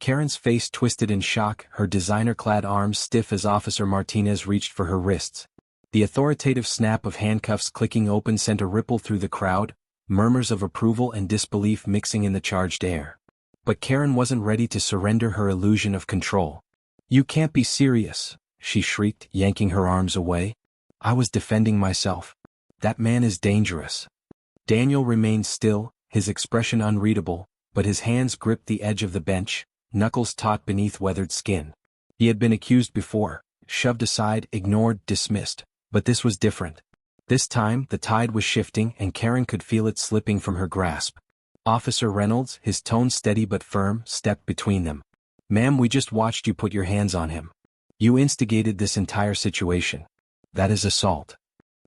Karen's face twisted in shock, her designer-clad arms stiff as Officer Martinez reached for her wrists. The authoritative snap of handcuffs clicking open sent a ripple through the crowd, murmurs of approval and disbelief mixing in the charged air. But Karen wasn't ready to surrender her illusion of control. "You can't be serious," she shrieked, yanking her arms away. "I was defending myself. That man is dangerous." Daniel remained still, his expression unreadable, but his hands gripped the edge of the bench, knuckles taut beneath weathered skin. He had been accused before, shoved aside, ignored, dismissed, but this was different. This time, the tide was shifting and Karen could feel it slipping from her grasp. Officer Reynolds, his tone steady but firm, stepped between them. "Ma'am, we just watched you put your hands on him. You instigated this entire situation. That is assault."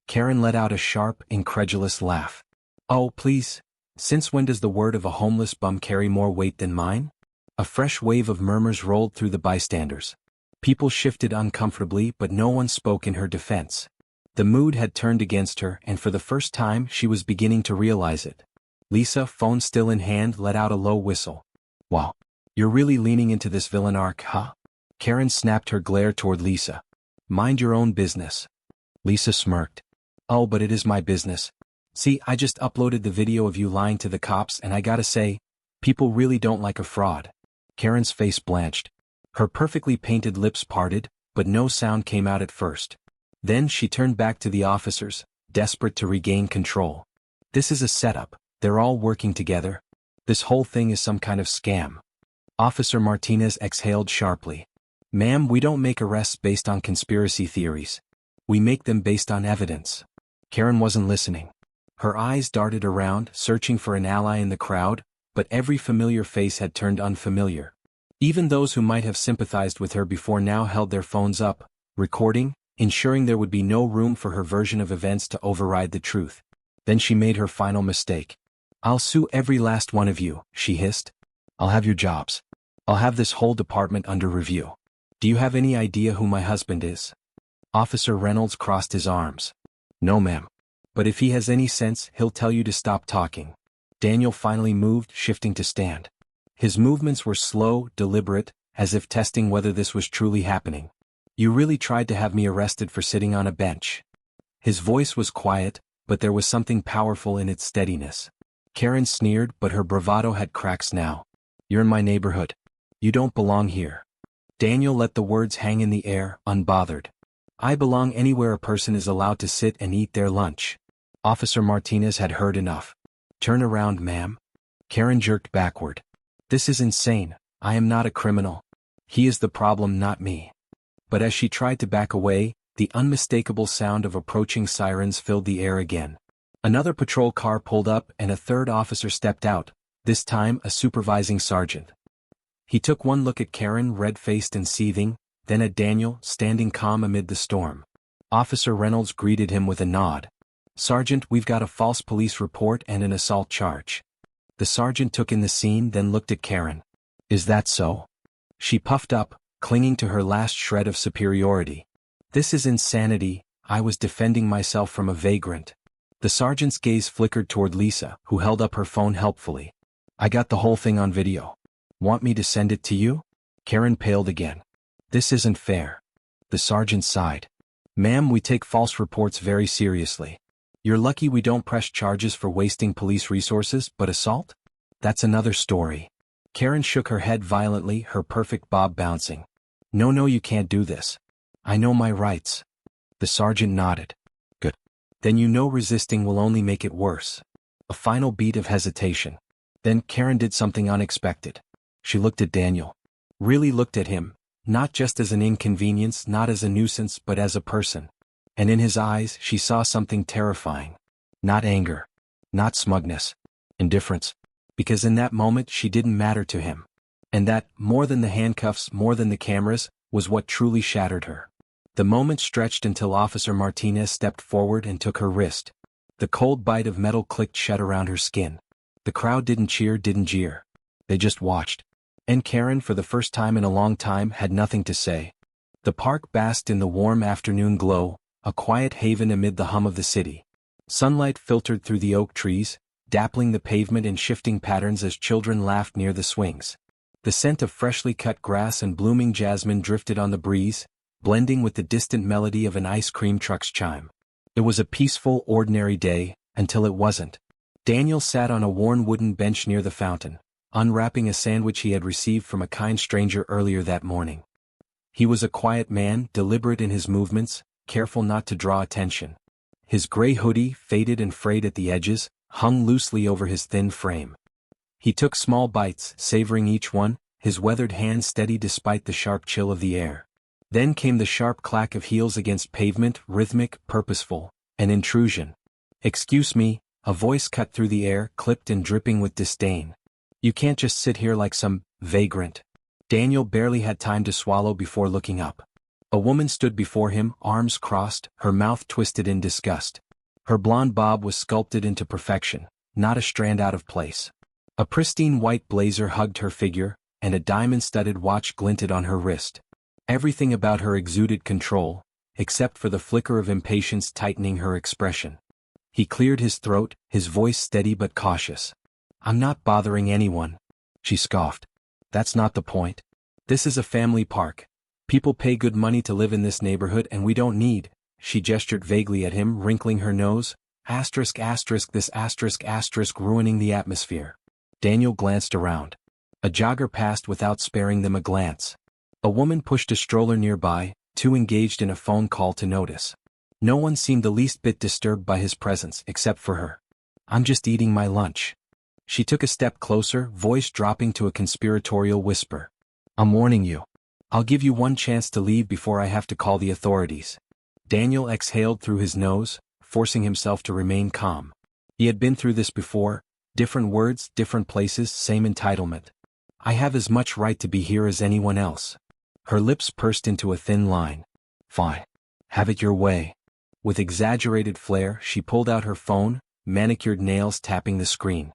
Karen let out a sharp, incredulous laugh. "Oh, please. Since when does the word of a homeless bum carry more weight than mine?" A fresh wave of murmurs rolled through the bystanders. People shifted uncomfortably, but no one spoke in her defense. The mood had turned against her, and for the first time she was beginning to realize it. Lisa, phone still in hand, let out a low whistle. "Wow. You're really leaning into this villain arc, huh?" Karen snapped her glare toward Lisa. "Mind your own business." Lisa smirked. "Oh, but it is my business. See, I just uploaded the video of you lying to the cops and I gotta say, people really don't like a fraud." Karen's face blanched. Her perfectly painted lips parted, but no sound came out at first. Then she turned back to the officers, desperate to regain control. "This is a setup. They're all working together. This whole thing is some kind of scam." Officer Martinez exhaled sharply. "Ma'am, we don't make arrests based on conspiracy theories. We make them based on evidence." Karen wasn't listening. Her eyes darted around, searching for an ally in the crowd, but every familiar face had turned unfamiliar. Even those who might have sympathized with her before now held their phones up, recording, ensuring there would be no room for her version of events to override the truth. Then she made her final mistake. "I'll sue every last one of you," she hissed. "I'll have your jobs. I'll have this whole department under review. Do you have any idea who my husband is?" Officer Reynolds crossed his arms. "No, ma'am. But if he has any sense, he'll tell you to stop talking." Daniel finally moved, shifting to stand. His movements were slow, deliberate, as if testing whether this was truly happening. "You really tried to have me arrested for sitting on a bench." His voice was quiet, but there was something powerful in its steadiness. Karen sneered, but her bravado had cracks now. "You're in my neighborhood. You don't belong here." Daniel let the words hang in the air, unbothered. "I belong anywhere a person is allowed to sit and eat their lunch." Officer Martinez had heard enough. "Turn around, ma'am." Karen jerked backward. "This is insane. I am not a criminal. He is the problem, not me." But as she tried to back away, the unmistakable sound of approaching sirens filled the air again. Another patrol car pulled up and a third officer stepped out, this time a supervising sergeant. He took one look at Karen, red-faced and seething, then at Daniel, standing calm amid the storm. Officer Reynolds greeted him with a nod. "Sergeant, we've got a false police report and an assault charge." The sergeant took in the scene, then looked at Karen. "Is that so?" She puffed up, clinging to her last shred of superiority. "This is insanity. I was defending myself from a vagrant." The sergeant's gaze flickered toward Lisa, who held up her phone helpfully. "I got the whole thing on video. Want me to send it to you?" Karen paled again. "This isn't fair." The sergeant sighed. "Ma'am, we take false reports very seriously. You're lucky we don't press charges for wasting police resources, but assault? That's another story." Karen shook her head violently, her perfect bob bouncing. No, you can't do this. I know my rights." The sergeant nodded. "Good. Then you know resisting will only make it worse." A final beat of hesitation. Then Karen did something unexpected. She looked at Daniel. Really looked at him, not just as an inconvenience, not as a nuisance, but as a person. And in his eyes she saw something terrifying. Not anger. Not smugness. Indifference. Because in that moment she didn't matter to him. And that, more than the handcuffs, more than the cameras, was what truly shattered her. The moment stretched until Officer Martinez stepped forward and took her wrist. The cold bite of metal clicked shut around her skin. The crowd didn't cheer, didn't jeer. They just watched. And Karen, for the first time in a long time, had nothing to say. The park basked in the warm afternoon glow, a quiet haven amid the hum of the city. Sunlight filtered through the oak trees, dappling the pavement in shifting patterns as children laughed near the swings. The scent of freshly cut grass and blooming jasmine drifted on the breeze, blending with the distant melody of an ice cream truck's chime. It was a peaceful, ordinary day, until it wasn't. Daniel sat on a worn wooden bench near the fountain, unwrapping a sandwich he had received from a kind stranger earlier that morning. He was a quiet man, deliberate in his movements, careful not to draw attention. His gray hoodie, faded and frayed at the edges, hung loosely over his thin frame. He took small bites, savoring each one, his weathered hand steady despite the sharp chill of the air. Then came the sharp clack of heels against pavement, rhythmic, purposeful, an intrusion. "Excuse me," a voice cut through the air, clipped and dripping with disdain. "You can't just sit here like some vagrant." Daniel barely had time to swallow before looking up. A woman stood before him, arms crossed, her mouth twisted in disgust. Her blonde bob was sculpted into perfection, not a strand out of place. A pristine white blazer hugged her figure, and a diamond-studded watch glinted on her wrist. Everything about her exuded control, except for the flicker of impatience tightening her expression. He cleared his throat, his voice steady but cautious. "I'm not bothering anyone," she scoffed. "That's not the point. This is a family park. People pay good money to live in this neighborhood and we don't need," she gestured vaguely at him, wrinkling her nose, this ruining the atmosphere. Daniel glanced around. A jogger passed without sparing them a glance. A woman pushed a stroller nearby, too engaged in a phone call to notice. No one seemed the least bit disturbed by his presence except for her. "I'm just eating my lunch." She took a step closer, voice dropping to a conspiratorial whisper. "I'm warning you. I'll give you one chance to leave before I have to call the authorities." Daniel exhaled through his nose, forcing himself to remain calm. He had been through this before, different words, different places, same entitlement. "I have as much right to be here as anyone else." Her lips pursed into a thin line. "Fine. Have it your way." With exaggerated flair, she pulled out her phone, manicured nails tapping the screen.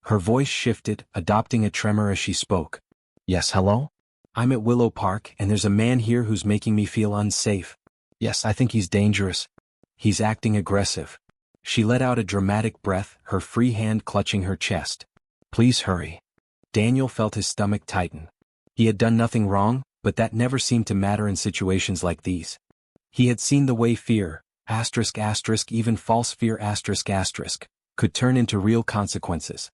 Her voice shifted, adopting a tremor as she spoke. "Yes, hello? I'm at Willow Park and there's a man here who's making me feel unsafe. Yes, I think he's dangerous. He's acting aggressive." She let out a dramatic breath, her free hand clutching her chest. "Please hurry." Daniel felt his stomach tighten. He had done nothing wrong, but that never seemed to matter in situations like these. He had seen the way fear, even false fear, could turn into real consequences.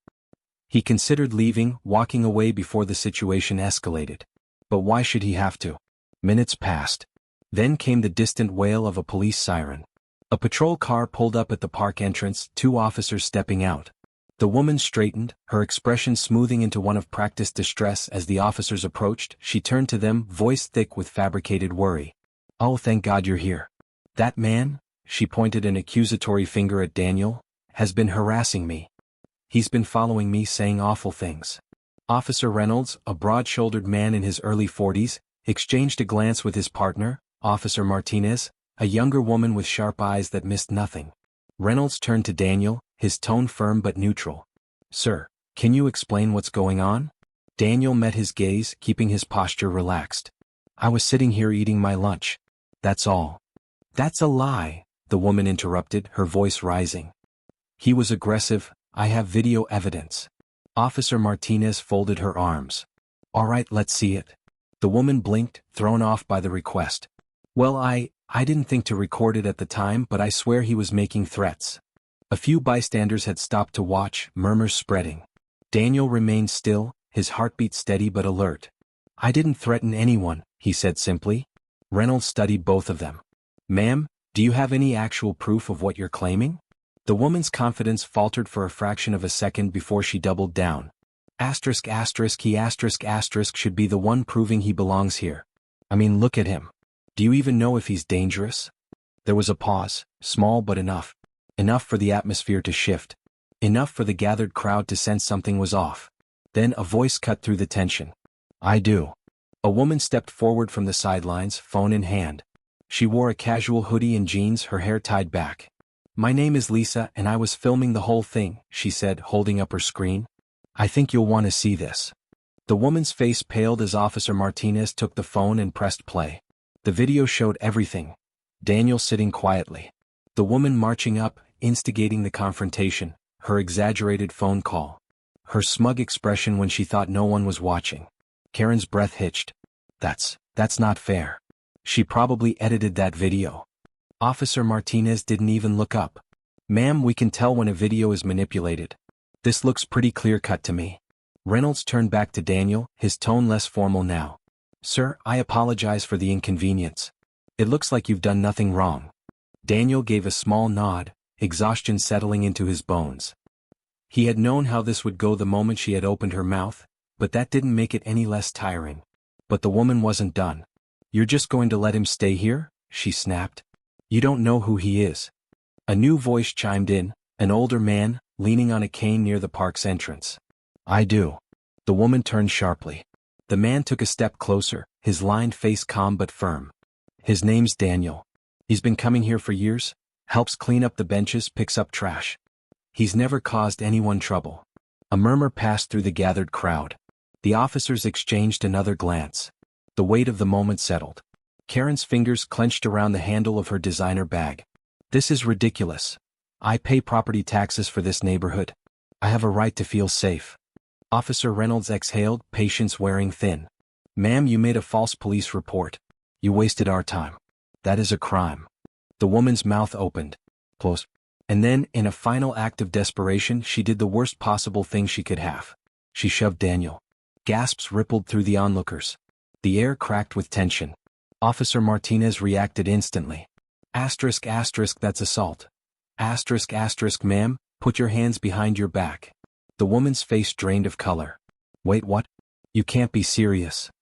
He considered leaving, walking away before the situation escalated. But why should he have to? Minutes passed. Then came the distant wail of a police siren. A patrol car pulled up at the park entrance, 2 officers stepping out. The woman straightened, her expression smoothing into one of practiced distress as the officers approached. She turned to them, voice thick with fabricated worry. "Oh, thank God you're here. That man," she pointed an accusatory finger at Daniel, "has been harassing me. He's been following me, saying awful things." Officer Reynolds, a broad-shouldered man in his early 40s, exchanged a glance with his partner, Officer Martinez, a younger woman with sharp eyes that missed nothing. Reynolds turned to Daniel, his tone firm but neutral. "Sir, can you explain what's going on?" Daniel met his gaze, keeping his posture relaxed. "I was sitting here eating my lunch. That's all." "That's a lie," the woman interrupted, her voice rising. "He was aggressive. I have video evidence." Officer Martinez folded her arms. "All right, let's see it." The woman blinked, thrown off by the request. "Well, I didn't think to record it at the time, but I swear he was making threats." A few bystanders had stopped to watch, murmurs spreading. Daniel remained still, his heartbeat steady but alert. "I didn't threaten anyone," he said simply. Reynolds studied both of them. "Ma'am, do you have any actual proof of what you're claiming?" The woman's confidence faltered for a fraction of a second before she doubled down. He should be the one proving he belongs here. I mean, look at him. Do you even know if he's dangerous?" There was a pause, small but enough. Enough for the atmosphere to shift. Enough for the gathered crowd to sense something was off. Then a voice cut through the tension. "I do." A woman stepped forward from the sidelines, phone in hand. She wore a casual hoodie and jeans, her hair tied back. "My name is Lisa and I was filming the whole thing," she said, holding up her screen. "I think you'll want to see this." The woman's face paled as Officer Martinez took the phone and pressed play. The video showed everything. Daniel sitting quietly. The woman marching up, instigating the confrontation, her exaggerated phone call. Her smug expression when she thought no one was watching. Karen's breath hitched. That's not fair. She probably edited that video. Officer Martinez didn't even look up. Ma'am, we can tell when a video is manipulated. This looks pretty clear-cut to me. Reynolds turned back to Daniel, his tone less formal now. Sir, I apologize for the inconvenience. It looks like you've done nothing wrong. Daniel gave a small nod, exhaustion settling into his bones. He had known how this would go the moment she had opened her mouth, but that didn't make it any less tiring. But the woman wasn't done. You're just going to let him stay here? She snapped. You don't know who he is. A new voice chimed in, an older man, leaning on a cane near the park's entrance. I do. The woman turned sharply. The man took a step closer, his lined face calm but firm. His name's Daniel. He's been coming here for years, helps clean up the benches, picks up trash. He's never caused anyone trouble. A murmur passed through the gathered crowd. The officers exchanged another glance. The weight of the moment settled. Karen's fingers clenched around the handle of her designer bag. This is ridiculous. I pay property taxes for this neighborhood. I have a right to feel safe. Officer Reynolds exhaled, patience wearing thin. Ma'am, you made a false police report. You wasted our time. That is a crime. The woman's mouth opened. Close. And then, in a final act of desperation, she did the worst possible thing she could have. She shoved Daniel. Gasps rippled through the onlookers. The air cracked with tension. Officer Martinez reacted instantly. Asterisk, that's assault. Asterisk, ma'am, put your hands behind your back. The woman's face drained of color. Wait, what? You can't be serious.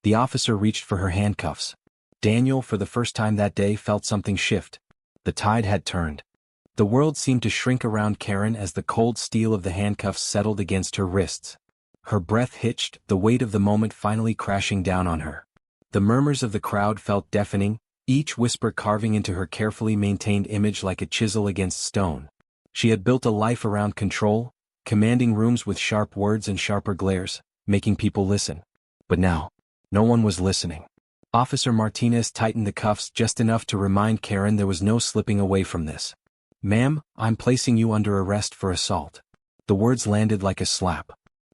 The officer reached for her handcuffs. Daniel, for the first time that day, felt something shift. The tide had turned. The world seemed to shrink around Karen as the cold steel of the handcuffs settled against her wrists. Her breath hitched, the weight of the moment finally crashing down on her. The murmurs of the crowd felt deafening, each whisper carving into her carefully maintained image like a chisel against stone. She had built a life around control, commanding rooms with sharp words and sharper glares, making people listen. But now, no one was listening. Officer Martinez tightened the cuffs just enough to remind Karen there was no slipping away from this. Ma'am, I'm placing you under arrest for assault. The words landed like a slap.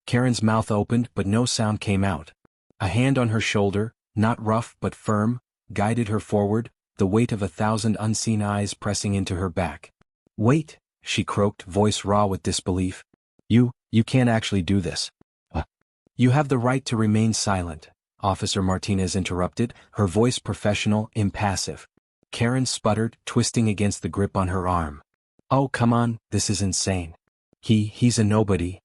Karen's mouth opened but no sound came out. A hand on her shoulder, not rough but firm, guided her forward, the weight of 1,000 unseen eyes pressing into her back. Wait, she croaked, voice raw with disbelief. You can't actually do this. You have the right to remain silent, Officer Martinez interrupted, her voice professional, impassive. Karen sputtered, twisting against the grip on her arm. Oh, come on, this is insane. He's a nobody.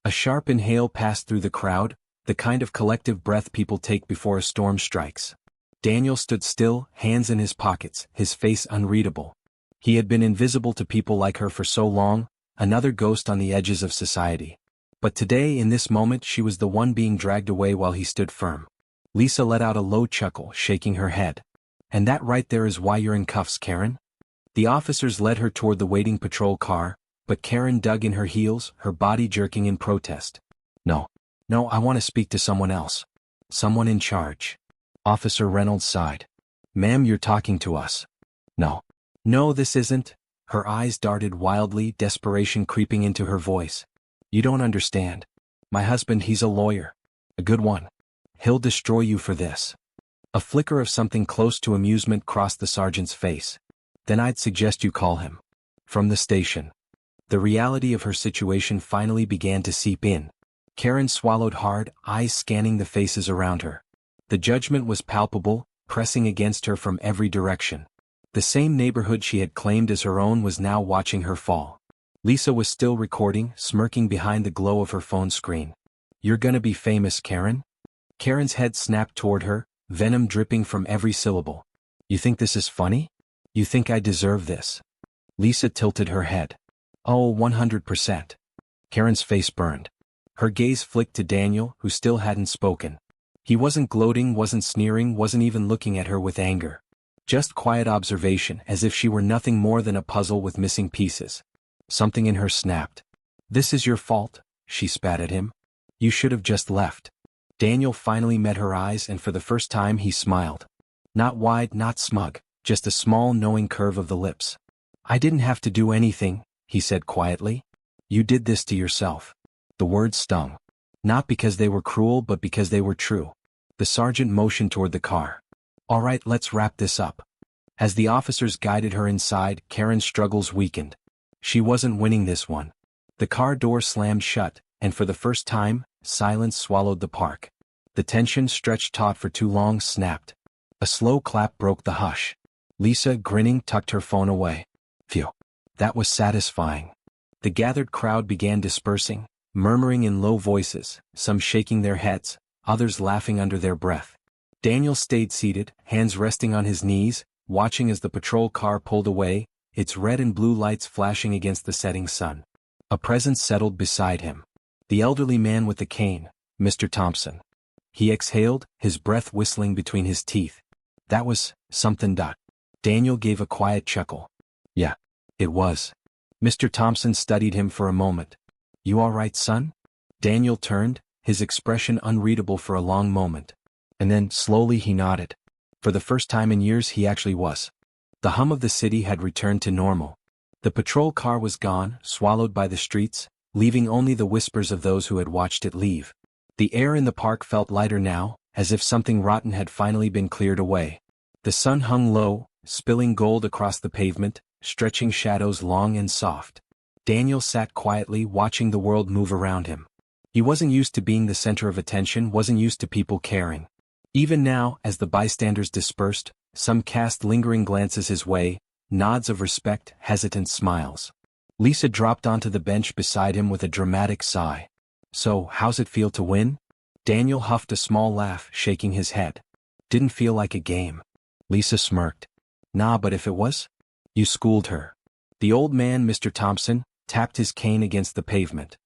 A sharp inhale passed through the crowd, the kind of collective breath people take before a storm strikes. Daniel stood still, hands in his pockets, his face unreadable. He had been invisible to people like her for so long, another ghost on the edges of society. But today, in this moment, she was the one being dragged away while he stood firm. Lisa let out a low chuckle, shaking her head. And that right there is why you're in cuffs, Karen? The officers led her toward the waiting patrol car, but Karen dug in her heels, her body jerking in protest. No, I want to speak to someone else. Someone in charge. Officer Reynolds sighed. Ma'am, you're talking to us. No, this isn't. Her eyes darted wildly, desperation creeping into her voice. You don't understand. My husband, he's a lawyer. A good one. He'll destroy you for this. A flicker of something close to amusement crossed the sergeant's face. Then I'd suggest you call him. From the station. The reality of her situation finally began to seep in. Karen swallowed hard, eyes scanning the faces around her. The judgment was palpable, pressing against her from every direction. The same neighborhood she had claimed as her own was now watching her fall. Lisa was still recording, smirking behind the glow of her phone screen. You're gonna be famous, Karen? Karen's head snapped toward her, venom dripping from every syllable. You think this is funny? You think I deserve this? Lisa tilted her head. Oh, 100%. Karen's face burned. Her gaze flicked to Daniel, who still hadn't spoken. He wasn't gloating, wasn't sneering, wasn't even looking at her with anger. Just quiet observation, as if she were nothing more than a puzzle with missing pieces. Something in her snapped. This is your fault, she spat at him. You should have just left. Daniel finally met her eyes, and for the first time he smiled. Not wide, not smug, just a small knowing curve of the lips. I didn't have to do anything, he said quietly. You did this to yourself. The words stung. Not because they were cruel but because they were true. The sergeant motioned toward the car. All right, let's wrap this up. As the officers guided her inside, Karen's struggles weakened. She wasn't winning this one. The car door slammed shut, and for the first time, silence swallowed the park. The tension stretched taut for too long snapped. A slow clap broke the hush. Lisa, grinning, tucked her phone away. Phew. That was satisfying. The gathered crowd began dispersing, murmuring in low voices, some shaking their heads, others laughing under their breath. Daniel stayed seated, hands resting on his knees, watching as the patrol car pulled away, its red and blue lights flashing against the setting sun. A presence settled beside him. The elderly man with the cane, Mr. Thompson. He exhaled, his breath whistling between his teeth. That was something. Daniel gave a quiet chuckle. Yeah, it was. Mr. Thompson studied him for a moment. You all right, son? Daniel turned, his expression unreadable for a long moment. And then, slowly he nodded. For the first time in years he actually was. The hum of the city had returned to normal. The patrol car was gone, swallowed by the streets, leaving only the whispers of those who had watched it leave. The air in the park felt lighter now, as if something rotten had finally been cleared away. The sun hung low, spilling gold across the pavement, stretching shadows long and soft. Daniel sat quietly watching the world move around him. He wasn't used to being the center of attention, wasn't used to people caring. Even now, as the bystanders dispersed, some cast lingering glances his way, nods of respect, hesitant smiles. Lisa dropped onto the bench beside him with a dramatic sigh. So, how's it feel to win? Daniel huffed a small laugh, shaking his head. Didn't feel like a game. Lisa smirked. Nah, but if it was? You schooled her. The old man, Mr. Thompson, tapped his cane against the pavement.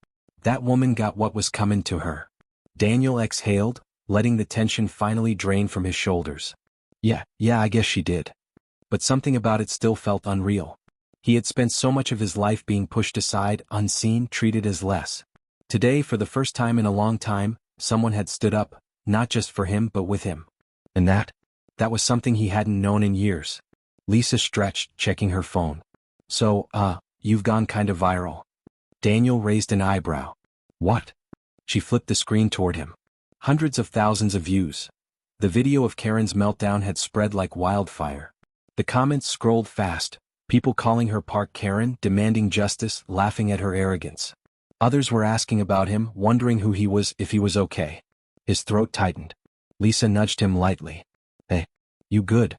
That woman got what was coming to her. Daniel exhaled, letting the tension finally drain from his shoulders. Yeah, I guess she did. But something about it still felt unreal. He had spent so much of his life being pushed aside, unseen, treated as less. Today, for the first time in a long time, someone had stood up, not just for him but with him. And that was something he hadn't known in years. Lisa stretched, checking her phone. So, you've gone kind of viral. Daniel raised an eyebrow. What? She flipped the screen toward him. Hundreds of thousands of views. The video of Karen's meltdown had spread like wildfire. The comments scrolled fast, people calling her Park Karen, demanding justice, laughing at her arrogance. Others were asking about him, wondering who he was, if he was okay. His throat tightened. Lisa nudged him lightly. Hey, you good?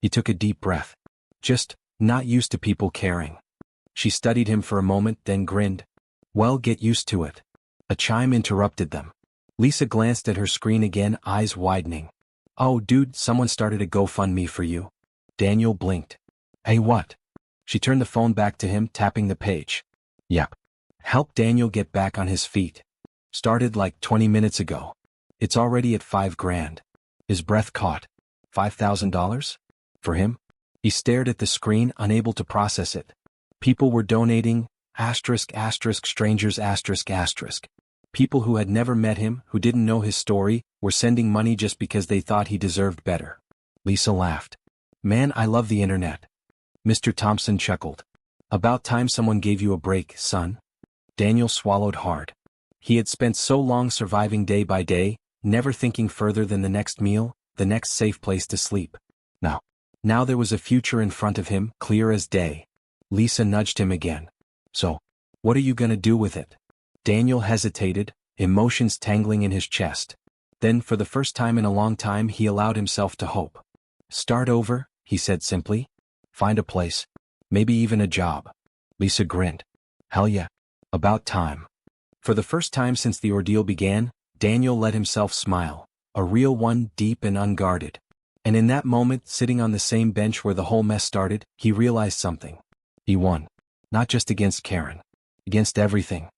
He took a deep breath. Just, not used to people caring. She studied him for a moment, then grinned. Well, get used to it. A chime interrupted them. Lisa glanced at her screen again, eyes widening. Oh, dude, someone started a GoFundMe for you. Daniel blinked. Hey, what? She turned the phone back to him, tapping the page. Yep. Help Daniel get back on his feet. Started like 20 minutes ago. It's already at $5,000. His breath caught. $5,000? For him? He stared at the screen, unable to process it. People were donating, strangers, People who had never met him, who didn't know his story, were sending money just because they thought he deserved better. Lisa laughed. Man, I love the internet. Mr. Thompson chuckled. About time someone gave you a break, son. Daniel swallowed hard. He had spent so long surviving day by day, never thinking further than the next meal, the next safe place to sleep. Now there was a future in front of him, clear as day. Lisa nudged him again. So, what are you gonna do with it? Daniel hesitated, emotions tangling in his chest. Then, for the first time in a long time, he allowed himself to hope. Start over, he said simply. Find a place. Maybe even a job. Lisa grinned. Hell yeah. About time. For the first time since the ordeal began, Daniel let himself smile. A real one, deep and unguarded. And in that moment, sitting on the same bench where the whole mess started, he realized something. He won. Not just against Karen. Against everything.